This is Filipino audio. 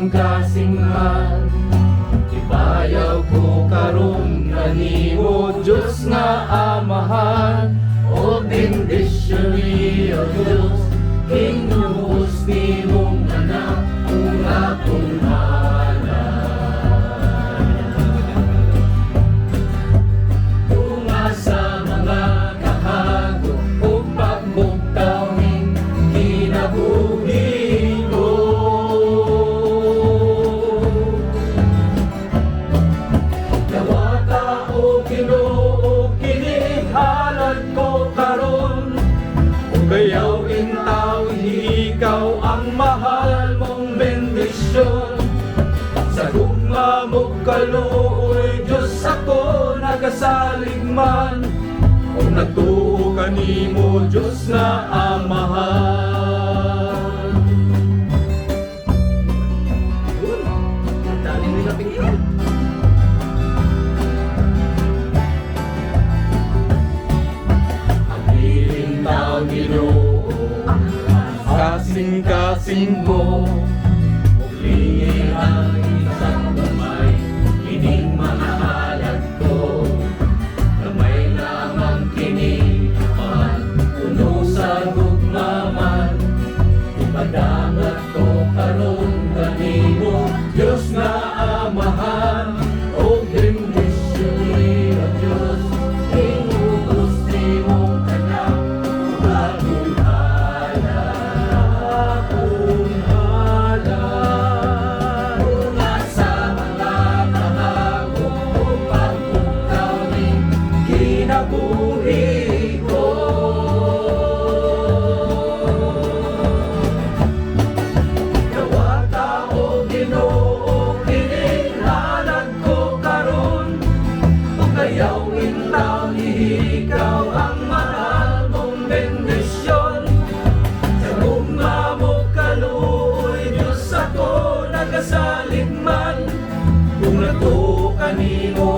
kasing-kasingman. Ibayaw ko karon kanimo Diyos nga Amahan, o bendisyon niyo Diyos, hinubos nimong anak, kung akong tunga sa mga kahago, o pagbugtaw ning kinabuhi ko. Dawata o Ginoo, kining halad ko karon, gayawin tao, ikaw ang mahal mong bendisyon. Sa gugma mo kaluoy, Diyos ako nagasaligman, kung nagtuo kanimo Diyos na Amahan. Daling nila pingin. Ginoo, kasing-kasing ko, uglingin ang isang gamay, kining mga halad ko, gamay lamang kinipan, puno sa gugmaman, ipadangat ko karon kanimo Diyos nga Amahan, o bendisyon niyo Diyos, hinubos nimong anak, kinabuhi ko. Dawata o Ginoo, kining halad ko karon, kung gayawin taon ikaw ang mahal mong bendisyon. Sa gugma mo kaluoy, Diyos ako nagasaligman, kung natuo kanimo